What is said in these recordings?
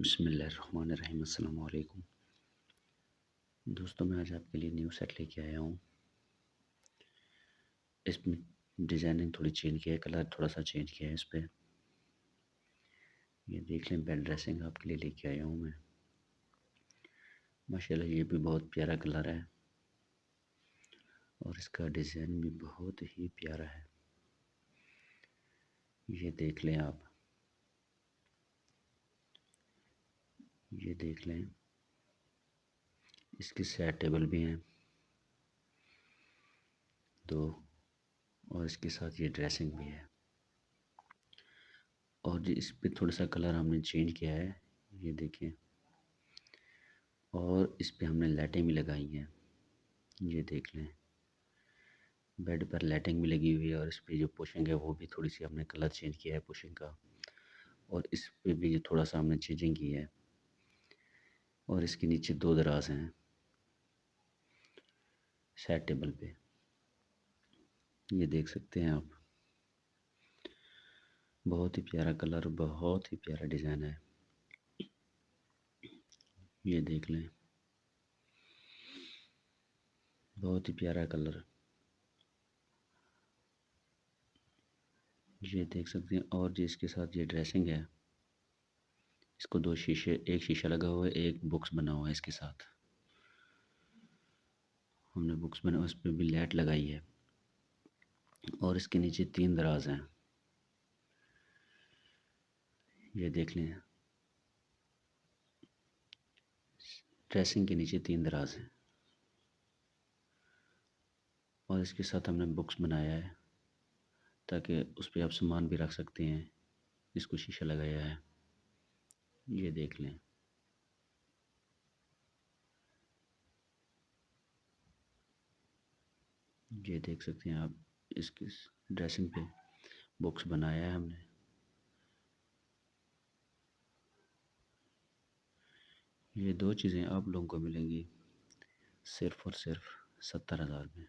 بسم اللہ الرحمن الرحیم۔ السلام علیکم دوستوں، میں آج آپ کے لیے نیو سیٹ لے کے آیا ہوں۔ اس میں ڈیزائننگ تھوڑی چینج کیا ہے، کلر تھوڑا سا چینج کیا ہے اس پہ۔ یہ دیکھ لیں، بیڈ ڈریسنگ آپ کے لیے لے کے آیا ہوں میں۔ ماشاءاللہ یہ بھی بہت پیارا کلر ہے اور اس کا ڈیزائن بھی بہت ہی پیارا ہے۔ یہ دیکھ لیں آپ، یہ دیکھ لیں، اس کی سائڈ ٹیبل بھی ہیں دو، اور اس کے ساتھ یہ ڈریسنگ بھی ہے۔ اور اس پہ تھوڑا سا کلر ہم نے چینج کیا ہے، یہ دیکھیں۔ اور اس پہ ہم نے لائٹیں بھی لگائی ہیں، یہ دیکھ لیں۔ بیڈ پر لائٹنگ بھی لگی ہوئی ہے، اور اس پہ جو پوشنگ ہے وہ بھی تھوڑی سی ہم نے کلر چینج کیا ہے پوشنگ کا، اور اس پہ بھی تھوڑا سا ہم نے چینجنگ کی ہے۔ اور اس کے نیچے دو دراز ہیں سائڈ ٹیبل پہ، یہ دیکھ سکتے ہیں آپ۔ بہت ہی پیارا کلر، بہت ہی پیارا ڈیزائن ہے، یہ دیکھ لیں، بہت ہی پیارا کلر، یہ دیکھ سکتے ہیں۔ اور جو اس کے ساتھ یہ ڈریسنگ ہے، اس کو دو شیشے، ایک شیشہ لگا ہوا ہے، ایک بکس بنا ہوا ہے اس کے ساتھ۔ ہم نے بکس بنا، اس پہ بھی لائٹ لگائی ہے، اور اس کے نیچے تین دراز ہیں، یہ دیکھ لیں۔ ڈریسنگ کے نیچے تین دراز ہیں، اور اس کے ساتھ ہم نے بکس بنایا ہے تاکہ اس پہ آپ سامان بھی رکھ سکتے ہیں۔ اس کو شیشہ لگایا ہے، یہ دیکھ لیں۔ یہ دیکھ سکتے ہیں آپ، اس کی ڈریسنگ پہ بکس بنایا ہے ہم نے۔ یہ دو چیزیں آپ لوگوں کو ملیں گی صرف اور صرف 70,000 میں۔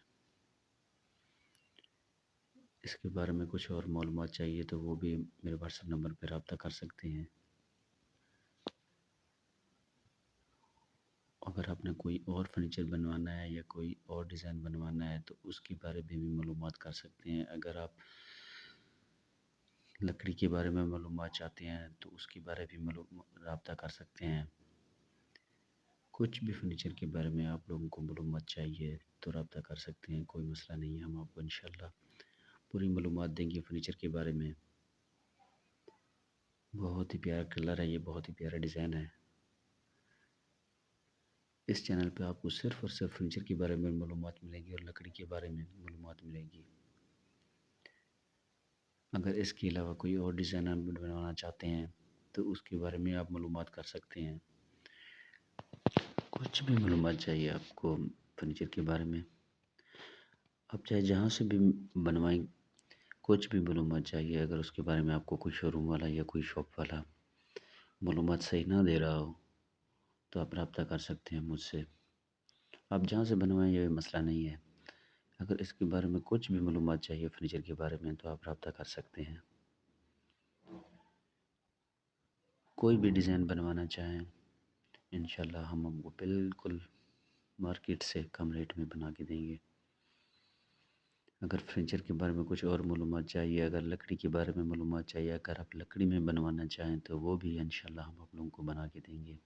اس کے بارے میں کچھ اور معلومات چاہیے تو وہ بھی میرے واٹس ایپ نمبر پہ رابطہ کر سکتے ہیں۔ اگر آپ نے کوئی اور فرنیچر بنوانا ہے یا کوئی اور ڈیزائن بنوانا ہے تو اس کے بارے میں بھی معلومات کر سکتے ہیں۔ اگر آپ لکڑی کے بارے میں معلومات چاہتے ہیں تو اس کے بارے میں رابطہ کر سکتے ہیں۔ کچھ بھی فرنیچر کے بارے میں آپ لوگوں کو معلومات چاہیے تو رابطہ کر سکتے ہیں، کوئی مسئلہ نہیں ہے۔ ہم آپ کو انشاءاللہ پوری معلومات دیں گے فرنیچر کے بارے میں۔ بہت ہی پیارا کلر ہے، یہ بہت ہی پیارا ڈیزائن ہے۔ اس چینل پہ آپ کو صرف اور صرف فرنیچر کے بارے میں معلومات ملیں گی اور لکڑی کے بارے میں معلومات ملیں گی۔ اگر اس کے علاوہ کوئی اور ڈیزائن آپ بنوانا چاہتے ہیں تو اس کے بارے میں آپ معلومات کر سکتے ہیں۔ کچھ بھی معلومات چاہیے آپ کو فرنیچر کے بارے میں، آپ چاہے جہاں سے بھی بنوائیں، کچھ بھی معلومات چاہیے، اگر اس کے بارے میں آپ کو کوئی شو روم والا یا کوئی شاپ والا معلومات صحیح نہ دے رہا ہو تو آپ رابطہ کر سکتے ہیں مجھ سے۔ آپ جہاں سے بنوائیں، یہ مسئلہ نہیں ہے۔ اگر اس کے بارے میں کچھ بھی معلومات چاہیے فرنیچر کے بارے میں تو آپ رابطہ کر سکتے ہیں۔ کوئی بھی ڈیزائن بنوانا چاہیں انشاءاللہ ہم آپ کو بالکل مارکیٹ سے کم ریٹ میں بنا کے دیں گے۔ اگر فرنیچر کے بارے میں کچھ اور معلومات چاہیے، اگر لکڑی کے بارے میں معلومات چاہیے، اگر آپ لکڑی میں بنوانا چاہیں تو وہ بھی انشاءاللہ ہم آپ لوگوں کو بنا کے دیں گے۔